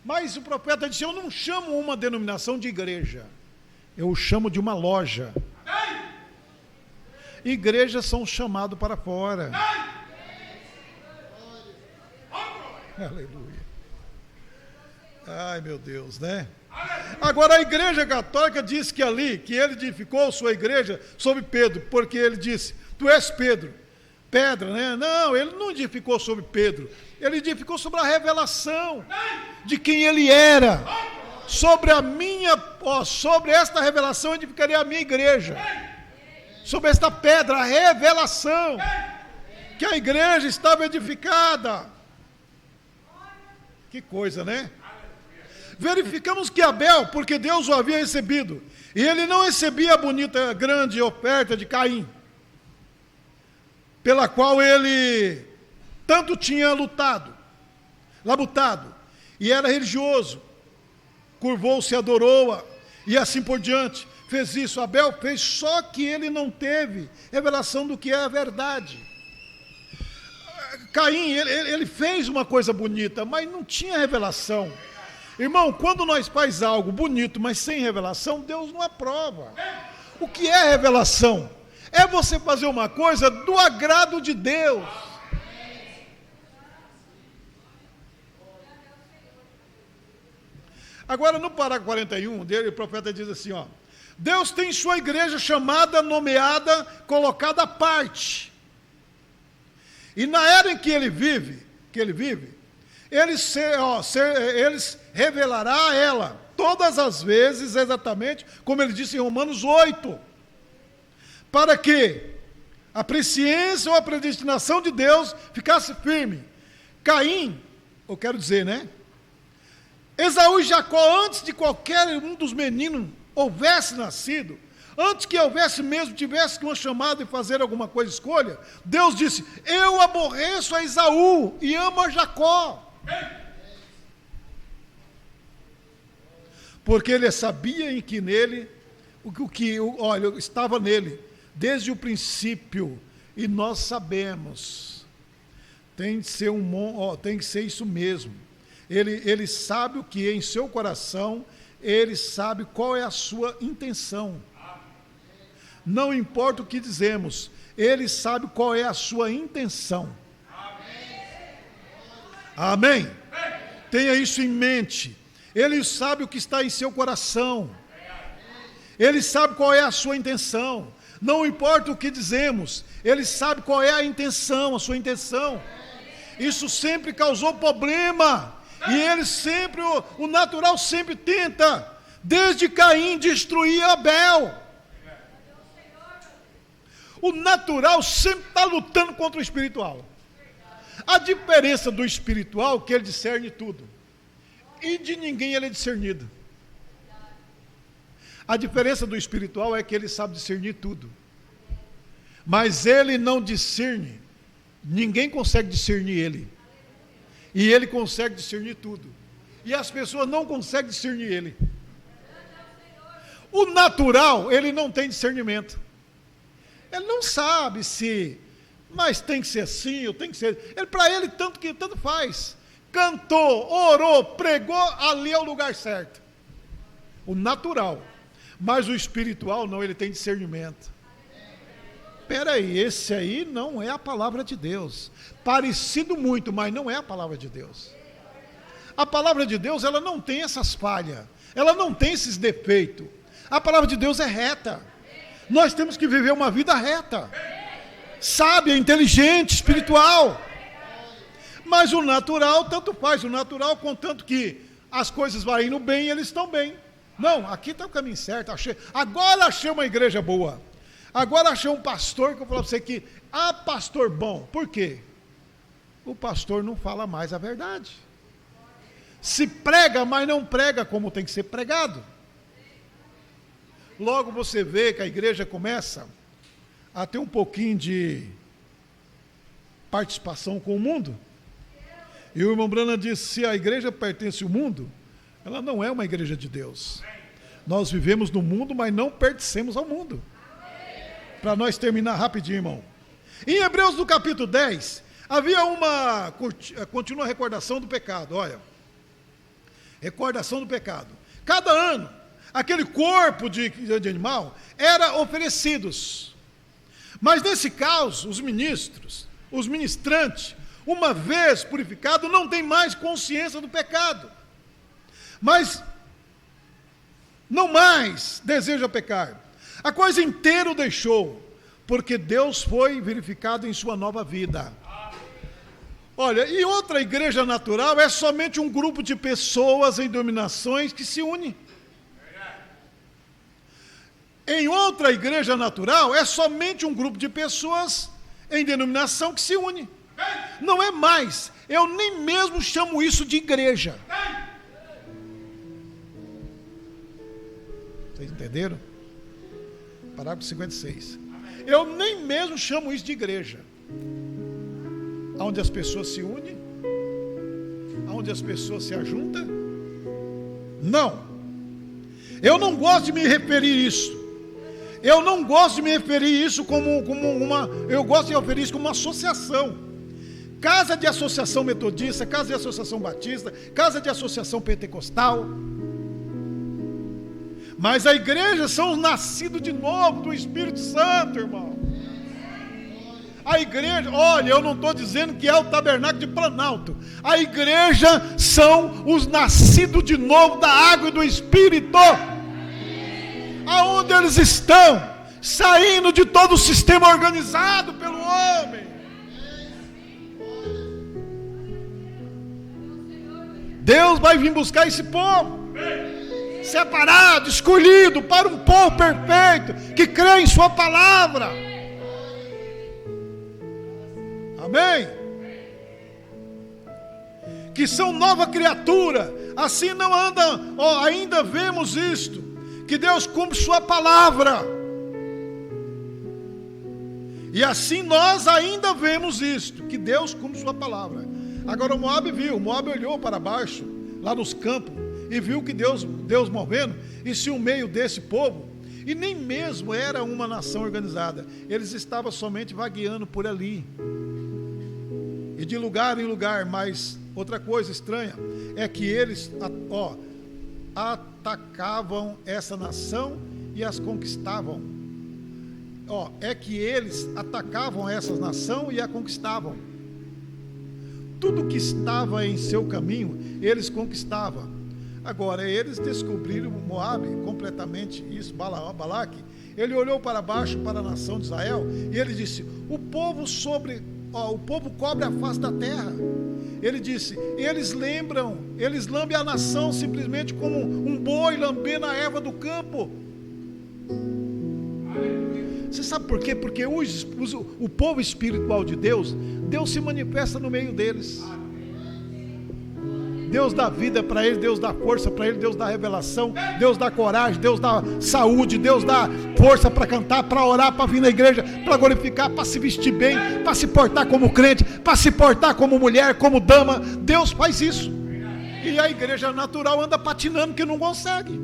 Mas o profeta disse, eu não chamo uma denominação de igreja, eu o chamo de uma loja. Igrejas são chamados para fora. Aleluia. Ai, meu Deus, né? Agora a igreja católica diz que ali, que ele edificou sua igreja sobre Pedro, porque ele disse, tu és Pedro, pedra, né? Não, ele não edificou sobre Pedro, ele edificou sobre a revelação de quem ele era. Sobre sobre esta revelação eu edificaria a minha igreja. Sobre esta pedra, a revelação, que a igreja estava edificada. Que coisa, né? Verificamos que Abel, porque Deus o havia recebido, e ele não recebia a bonita, grande oferta de Caim, pela qual ele tanto tinha labutado, e era religioso, curvou-se, adorou-a, e assim por diante, fez isso. Abel fez, só que ele não teve revelação do que é a verdade. Caim, ele fez uma coisa bonita, mas não tinha revelação. Irmão, quando nós faz algo bonito, mas sem revelação, Deus não aprova. O que é revelação? É você fazer uma coisa do agrado de Deus. Agora, no parágrafo 41 dele, o profeta diz assim, ó, Deus tem sua igreja chamada, nomeada, colocada à parte. E na era em que ele vive, eles revelará a ela, todas as vezes, exatamente, como ele disse em Romanos 8, para que a presciência ou a predestinação de Deus ficasse firme. Caim, eu quero dizer, né? Esaú e Jacó, antes de qualquer um dos meninos houvesse nascido, antes que houvesse mesmo, tivesse uma chamada e fazer alguma coisa, escolha, Deus disse, eu aborreço a Esaú e amo a Jacó. Porque ele sabia em que nele, olha, estava nele, desde o princípio, e nós sabemos, tem que ser isso mesmo, ele sabe o que é em seu coração, ele sabe qual é a sua intenção, não importa o que dizemos, ele sabe qual é a sua intenção, amém? Tenha isso em mente, ele sabe o que está em seu coração, ele sabe qual é a sua intenção, não importa o que dizemos, ele sabe qual é a intenção, a sua intenção, isso sempre causou problema, e ele sempre, o natural sempre tenta, desde Caim, destruir Abel, o natural sempre está lutando contra o espiritual, a diferença do espiritual é que ele discerne tudo, e de ninguém ele é discernido. A diferença do espiritual é que ele sabe discernir tudo, mas ele não discerne, ninguém consegue discernir ele, e ele consegue discernir tudo, e as pessoas não conseguem discernir ele. O natural, ele não tem discernimento, ele não sabe se, mas tem que ser assim, ou tem que ser, para ele tanto faz, cantou, orou, pregou, ali é o lugar certo, o natural, mas o espiritual não, ele tem discernimento. Espera aí, esse aí não é a palavra de Deus, parecido muito, mas não é a palavra de Deus. A palavra de Deus, ela não tem essas falhas, ela não tem esses defeitos, a palavra de Deus é reta, nós temos que viver uma vida reta, sábia, inteligente, espiritual, mas o natural tanto faz, o natural contanto que as coisas vão indo bem, eles estão bem, não, aqui está o caminho certo, agora achei uma igreja boa, agora achei um pastor que eu vou falar para você que, pastor bom, por quê? O pastor não fala mais a verdade, se prega, mas não prega como tem que ser pregado, logo você vê que a igreja começa a ter um pouquinho de participação com o mundo, e o irmão Branham disse, se a igreja pertence ao mundo, ela não é uma igreja de Deus, Nós vivemos no mundo, mas não pertencemos ao mundo. Para nós terminar rapidinho, irmão. Em Hebreus do capítulo 10, havia continua a recordação do pecado, olha. Recordação do pecado. Cada ano, aquele corpo de animal era oferecidos. Mas nesse caso, os ministrantes, uma vez purificado, não tem mais consciência do pecado. Mas não mais deseja pecar. A coisa inteira o deixou, porque Deus foi verificado em sua nova vida. Olha, e outra igreja natural é somente um grupo de pessoas em denominações que se unem. Em outra igreja natural é somente um grupo de pessoas em denominação que se une. Não é mais, eu nem mesmo chamo isso de igreja. Vocês entenderam? Parágrafo 56. Eu nem mesmo chamo isso de igreja. Onde as pessoas se unem, onde as pessoas se ajuntam. Não. Eu não gosto de me referir isso. Eu não gosto de me referir isso como uma. Eu gosto de referir isso como uma associação. Casa de associação metodista, casa de associação batista, casa de associação pentecostal. Mas a igreja são os nascidos de novo do Espírito Santo, irmão. A igreja, olha, eu não estou dizendo que é o tabernáculo de Planalto. A igreja são os nascidos de novo da água e do Espírito. Aonde eles estão? Saindo de todo o sistema organizado pelo homem. Deus vai vir buscar esse povo. Separado, escolhido para um povo perfeito, que crê em sua palavra. Amém? Que são nova criatura. Assim não anda, ainda vemos isto, que Deus cumpre sua palavra. E assim nós ainda vemos isto, que Deus cumpre sua palavra. Agora o Moabe olhou para baixo, lá nos campos, e viu que Deus movendo, e se o meio desse povo, e nem mesmo era uma nação organizada, eles estavam somente vagueando por ali, e de lugar em lugar. Mas outra coisa estranha, é que eles atacavam essa nação e as conquistavam. É que eles atacavam essa nação e a conquistavam. Tudo que estava em seu caminho, eles conquistavam. Agora, eles descobriram Moabe completamente isso, Balaque. Ele olhou para baixo para a nação de Israel e ele disse: o povo cobre a face da terra. Ele disse: eles lambem a nação simplesmente como um boi lambendo a erva do campo. Você sabe por quê? Porque o povo espiritual de Deus se manifesta no meio deles. Deus dá vida para ele, Deus dá força para ele, Deus dá revelação, Deus dá coragem, Deus dá saúde, Deus dá força para cantar, para orar, para vir na igreja, para glorificar, para se vestir bem, para se portar como crente, para se portar como mulher, como dama. Deus faz isso. E a igreja natural anda patinando porque não consegue.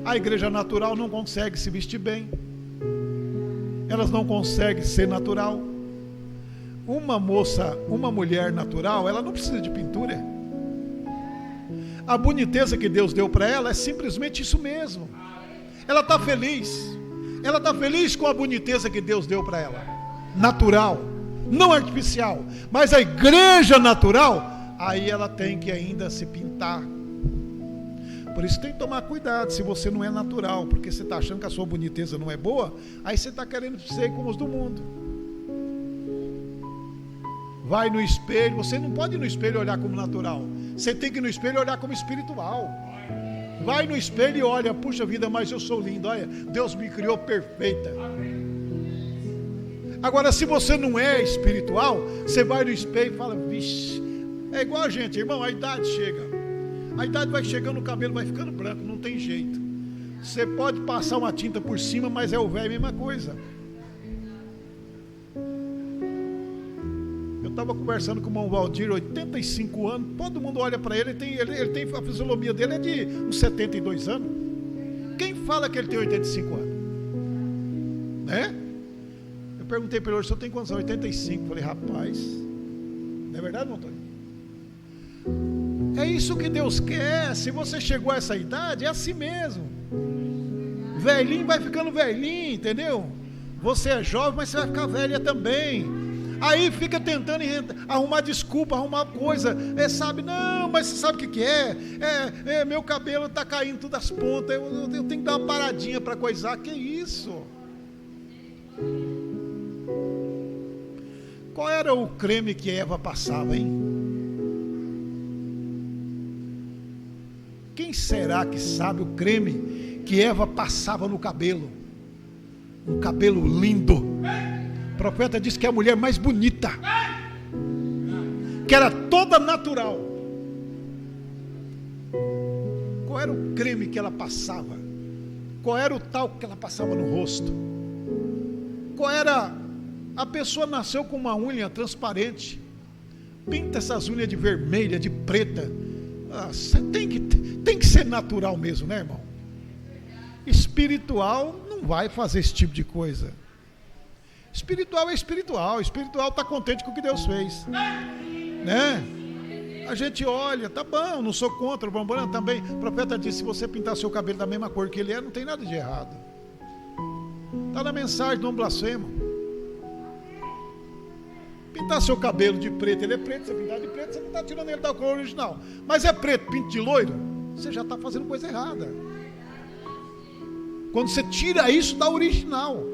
A igreja natural não consegue se vestir bem. Elas não conseguem ser natural. Uma mulher natural, ela não precisa de pintura. A boniteza que Deus deu para ela é simplesmente isso mesmo. Ela está feliz. Ela está feliz com a boniteza que Deus deu para ela. Natural, não artificial. Mas a igreja natural, aí ela tem que ainda se pintar. Por isso tem que tomar cuidado se você não é natural, porque você está achando que a sua boniteza não é boa, aí você está querendo ser como os do mundo. Vai no espelho, você não pode ir no espelho e olhar como natural. Você tem que ir no espelho e olhar como espiritual. Vai no espelho e olha: puxa vida, mas eu sou lindo, olha, Deus me criou perfeita. Agora, se você não é espiritual, você vai no espelho e fala: vixe, é igual a gente, irmão, a idade chega. A idade vai chegando, o cabelo vai ficando branco, não tem jeito. Você pode passar uma tinta por cima, mas é o velho a mesma coisa. Eu estava conversando com o irmão Valdir, 85 anos, todo mundo olha para ele, ele tem a fisionomia dele é de uns 72 anos. quem fala que ele tem 85 anos? Né? Eu perguntei para ele hoje, se eu tenho quantos anos? 85. Falei, rapaz, não é verdade, Antônio? É isso que Deus quer. Se você chegou a essa idade, é assim mesmo. Velhinho vai ficando velhinho, entendeu? Você é jovem, mas você vai ficar velha também. Aí fica tentando arrumar desculpa, arrumar coisa. Sabe, não, mas você sabe o que é? Meu cabelo está caindo tudo as pontas. Eu tenho que dar uma paradinha para coisar. Que isso? Qual era o creme que Eva passava, hein? Quem será que sabe o creme que Eva passava no cabelo? Um cabelo lindo. O profeta disse que é a mulher mais bonita, que era toda natural. Qual era o creme que ela passava? Qual era o talco que ela passava no rosto? Qual era? A pessoa nasceu com uma unha transparente, pinta essas unhas de vermelha, de preta. Tem que ser natural mesmo, né, irmão? Espiritual não vai fazer esse tipo de coisa. Espiritual é espiritual. Espiritual está contente com o que Deus fez, né? A gente olha, tá bom, não sou contra o bambam também. O profeta disse: se você pintar seu cabelo da mesma cor que ele é, não tem nada de errado. Está na mensagem, não blasfema. Pintar seu cabelo de preto, ele é preto. Se pintar de preto, você não está tirando ele da cor original. Mas é preto, pinto de loiro, você já está fazendo coisa errada. Quando você tira isso da original.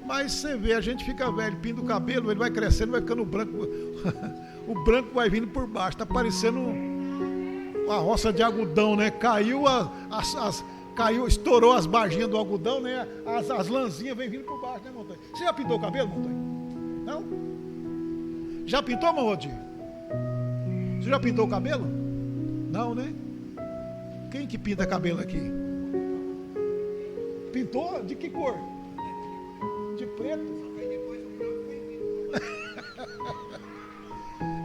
Mas você vê, a gente fica velho, pinta o cabelo, ele vai crescendo, vai ficando branco. O branco vai vindo por baixo, está parecendo uma roça de algodão, né? Caiu, estourou as barginhas do algodão, né? As lãzinhas vêm vindo por baixo, né, Montanha? Você já pintou o cabelo, Montanha? Não? Já pintou, Montanha? Você já pintou o cabelo? Não, né? Quem que pinta cabelo aqui? Pintou? De que cor? De preto?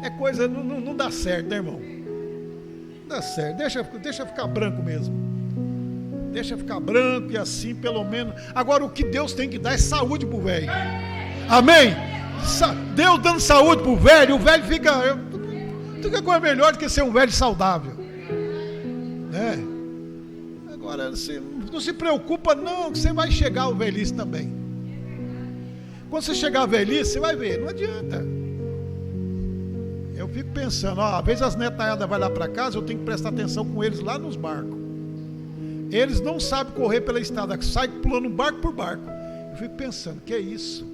É coisa, não dá certo, né, irmão? Não dá certo, deixa ficar branco mesmo. Deixa ficar branco e assim, pelo menos. Agora, o que Deus tem que dar é saúde pro velho. Amém? Deus dando saúde pro velho, o velho fica coisa melhor do que ser um velho saudável, né? Agora, não se preocupa não, que você vai chegar ao velhice também. Quando você chegar à velhice, você vai ver, não adianta. Eu fico pensando, às vezes as netalhadas vão lá para casa, eu tenho que prestar atenção com eles lá nos barcos. Eles não sabem correr pela estrada, saem pulando barco por barco. Eu fico pensando, que é isso?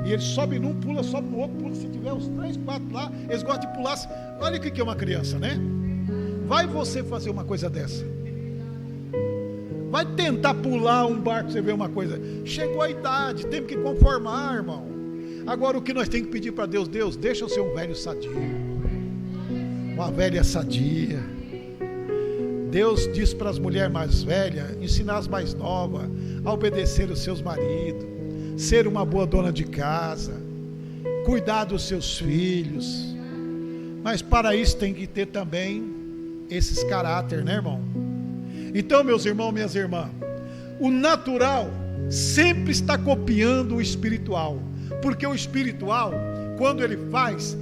E eles sobem num, pula, sobe no outro, pula. Se tiver uns 3, 4 lá, eles gostam de pular. Olha o que é uma criança, né? Vai você fazer uma coisa dessa? Vai tentar pular um barco, você vê uma coisa. Chegou a idade, tem que conformar, irmão. Agora o que nós temos que pedir para Deus? Deus, deixa eu ser um velho sadio, uma velha sadia. Deus diz para as mulheres mais velhas, ensinar as mais novas a obedecer os seus maridos, ser uma boa dona de casa, cuidar dos seus filhos. Mas para isso tem que ter também esses caráter, né, irmão? Então, meus irmãos, minhas irmãs, o natural sempre está copiando o espiritual, porque o espiritual, quando ele faz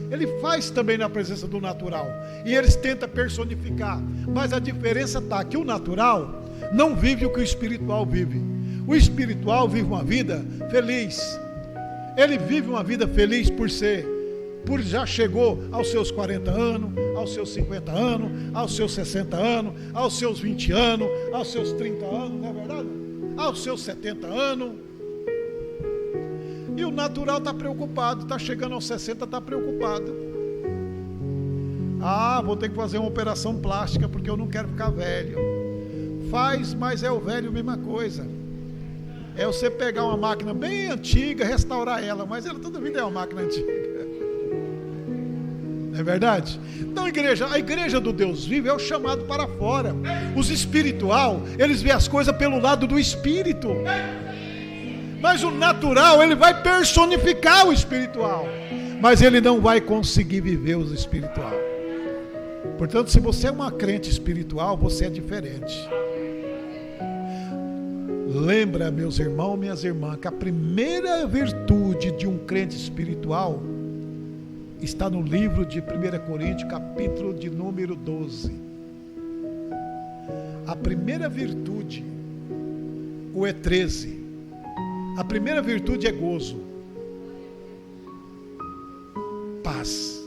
também na presença do natural, e eles tentam personificar, mas a diferença está que o natural não vive o que o espiritual vive. O espiritual vive uma vida feliz, ele vive uma vida feliz por já chegou aos seus 40 anos, aos seus 50 anos, aos seus 60 anos, aos seus 20 anos, aos seus 30 anos, não é verdade? Aos seus 70 anos. E o natural está preocupado, está chegando aos 60, está preocupado. Vou ter que fazer uma operação plástica porque eu não quero ficar velho. Faz, mas é o velho a mesma coisa. É você pegar uma máquina bem antiga, restaurar ela, mas ela toda vida é uma máquina antiga. Não é verdade? Então a igreja do Deus vivo é o chamado para fora. Os espiritual, eles veem as coisas pelo lado do espírito. Mas o natural, ele vai personificar o espiritual, mas ele não vai conseguir viver o espiritual. Portanto, se você é uma crente espiritual, você é diferente. Lembra, meus irmãos, minhas irmãs, que a primeira virtude de um crente espiritual está no livro de 1 Coríntios, capítulo de número 12. A primeira virtude, ou é 13, a primeira virtude é gozo, paz.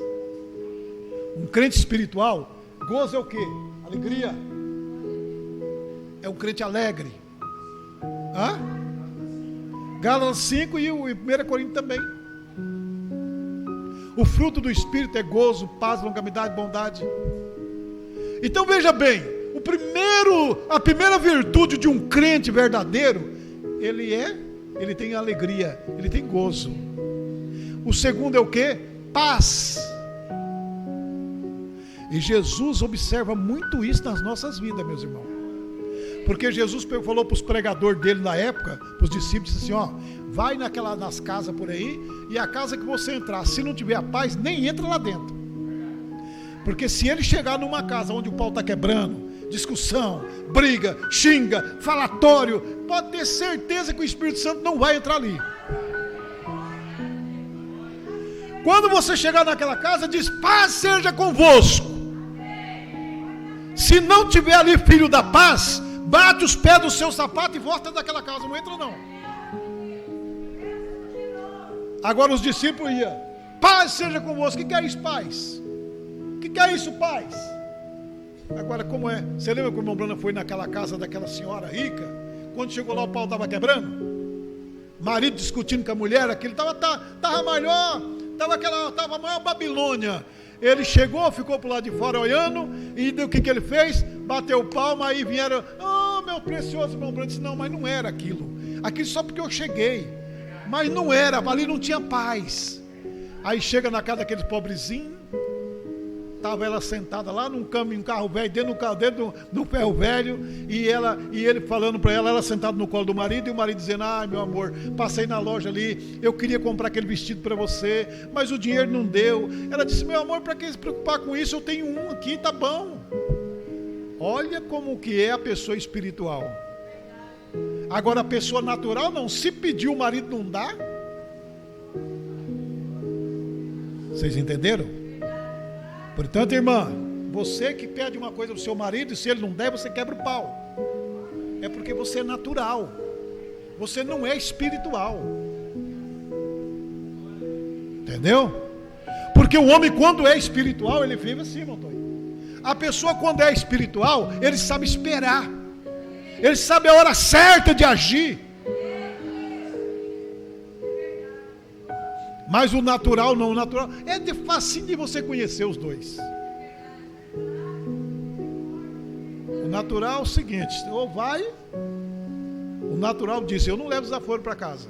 Um crente espiritual, gozo é o quê? Alegria. É um crente alegre. Gálatas 5 e o 1 Coríntios também. O fruto do Espírito é gozo, paz, longanimidade, bondade. Então veja bem, a primeira virtude de um crente verdadeiro, ele tem alegria, ele tem gozo. O segundo é o quê? Paz. E Jesus observa muito isso nas nossas vidas, meus irmãos. Porque Jesus falou para os pregadores dele na época, para os discípulos, disse assim, vai nas casas por aí, e a casa que você entrar, se não tiver a paz, nem entra lá dentro. Porque se ele chegar numa casa onde o pau está quebrando, discussão, briga, xinga, falatório, pode ter certeza que o Espírito Santo não vai entrar ali. Quando você chegar naquela casa, diz, paz seja convosco. Se não tiver ali filho da paz, bate os pés do seu sapato e volta daquela casa, não entra não. Agora os discípulos iam, paz seja convosco. O que é isso, paz? O que é isso, paz? Agora como é? Você lembra que o irmão Brana foi naquela casa daquela senhora rica? Quando chegou lá o pau estava quebrando? Marido discutindo com a mulher, aquele estava maior, estava a maior Babilônia. Ele chegou, ficou para o lado de fora olhando, e o que ele fez? Bateu palma, aí vieram, meu precioso irmão Brana, disse, não, mas não era aquilo só porque eu cheguei, mas não era, ali não tinha paz. Aí chega na casa daqueles pobrezinhos, estava ela sentada lá num carro velho, dentro do ferro velho, e ele falando para ela sentada no colo do marido, e o marido dizendo, meu amor, passei na loja ali, eu queria comprar aquele vestido para você, mas o dinheiro não deu. Ela disse, meu amor, para que se preocupar com isso, eu tenho um aqui, tá bom. Olha como que é a pessoa espiritual. Agora a pessoa natural não, se pedir o marido não dá. Vocês entenderam? Portanto, irmã, você que pede uma coisa do seu marido, e se ele não der, você quebra o pau. É porque você é natural. Você não é espiritual. Entendeu? Porque o homem, quando é espiritual, ele vive assim, irmão Antônio. A pessoa, quando é espiritual, ele sabe esperar. Ele sabe a hora certa de agir. Mas o natural não, o natural é facinho de você conhecer os dois. O natural é o seguinte, ou vai, o natural diz, eu não levo desaforo para casa.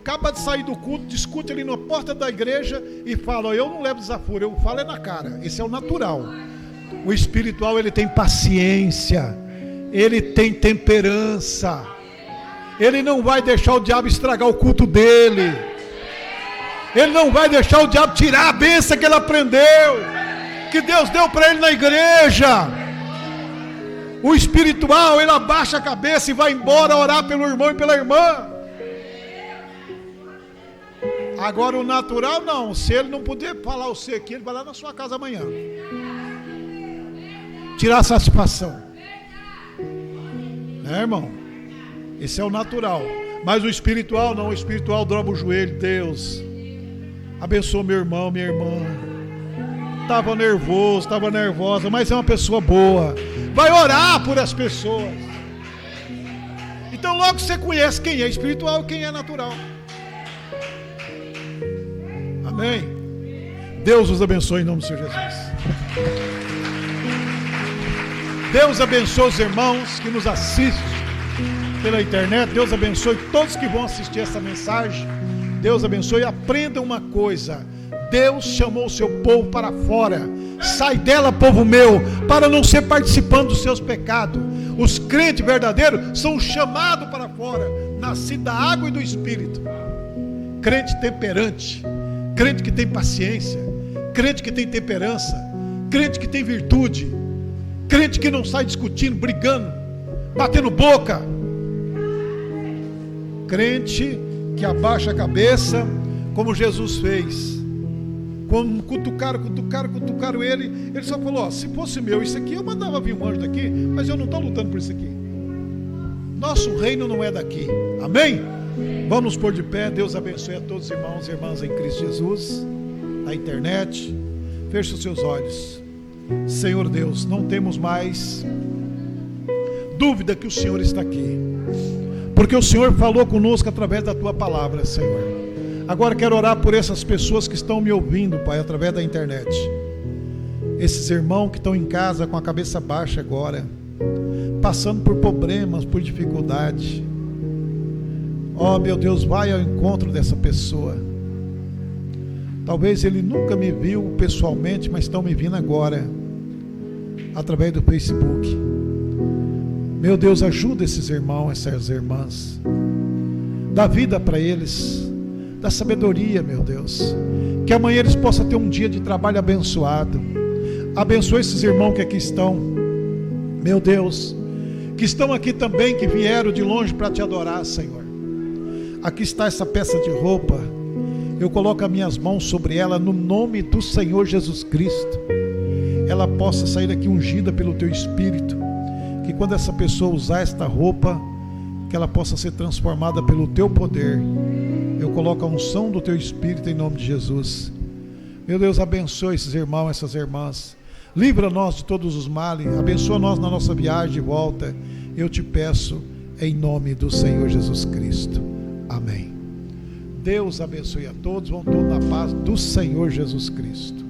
Acaba de sair do culto, discute ali na porta da igreja e fala, eu não levo desaforo, eu falo na cara. Esse é o natural. O espiritual, ele tem paciência, ele tem temperança. Ele não vai deixar o diabo estragar o culto dele. Ele não vai deixar o diabo tirar a bênção que ele aprendeu, que Deus deu para ele na igreja. O espiritual, ele abaixa a cabeça e vai embora orar pelo irmão e pela irmã. Agora o natural não. Se ele não puder falar o seu aqui, ele vai lá na sua casa amanhã tirar satisfação. Irmão? Esse é o natural. Mas o espiritual não. O espiritual dobra o joelho. Deus, abençoa meu irmão, minha irmã. Estava nervoso, estava nervosa, mas é uma pessoa boa. Vai orar por as pessoas. Então logo você conhece quem é espiritual e quem é natural. Amém? Deus os abençoe em nome do Senhor Jesus. Deus abençoe os irmãos que nos assistem pela internet. Deus abençoe todos que vão assistir essa mensagem. Deus abençoe. Aprenda uma coisa: Deus chamou o seu povo para fora. Sai dela, povo meu, para não ser participando dos seus pecados. Os crentes verdadeiros são chamados para fora, nascidos da água e do Espírito. Crente temperante, crente que tem paciência, crente que tem temperança, crente que tem virtude, Crente que não sai discutindo, brigando, batendo boca. Crente que abaixa a cabeça, como Jesus fez. Quando cutucaram ele só falou: se fosse meu isso aqui, eu mandava vir um anjo daqui, mas eu não estou lutando por isso aqui. Nosso reino não é daqui. Amém? Vamos nos pôr de pé. Deus abençoe a todos os irmãos e irmãs em Cristo Jesus, na internet. Feche os seus olhos. Senhor Deus, não temos mais dúvida que o Senhor está aqui, porque o Senhor falou conosco através da Tua palavra, Senhor. Agora quero orar por essas pessoas que estão me ouvindo, Pai, através da internet. Esses irmãos que estão em casa com a cabeça baixa agora, passando por problemas, por dificuldade. Oh, meu Deus, vai ao encontro dessa pessoa. Talvez ele nunca me viu pessoalmente, mas estão me vindo agora, através do Facebook. Meu Deus, ajuda esses irmãos, essas irmãs. Dá vida para eles. Dá sabedoria, meu Deus. Que amanhã eles possam ter um dia de trabalho abençoado. Abençoe esses irmãos que aqui estão, meu Deus, que estão aqui também, que vieram de longe para te adorar, Senhor. Aqui está essa peça de roupa. Eu coloco as minhas mãos sobre ela no nome do Senhor Jesus Cristo. Ela possa sair daqui ungida pelo Teu Espírito. Que quando essa pessoa usar esta roupa, que ela possa ser transformada pelo Teu poder. Eu coloco a unção do Teu Espírito em nome de Jesus. Meu Deus, abençoe esses irmãos, essas irmãs. Livra-nos de todos os males. Abençoa nós na nossa viagem de volta. Eu te peço em nome do Senhor Jesus Cristo. Amém. Deus abençoe a todos. Vão todos na paz do Senhor Jesus Cristo.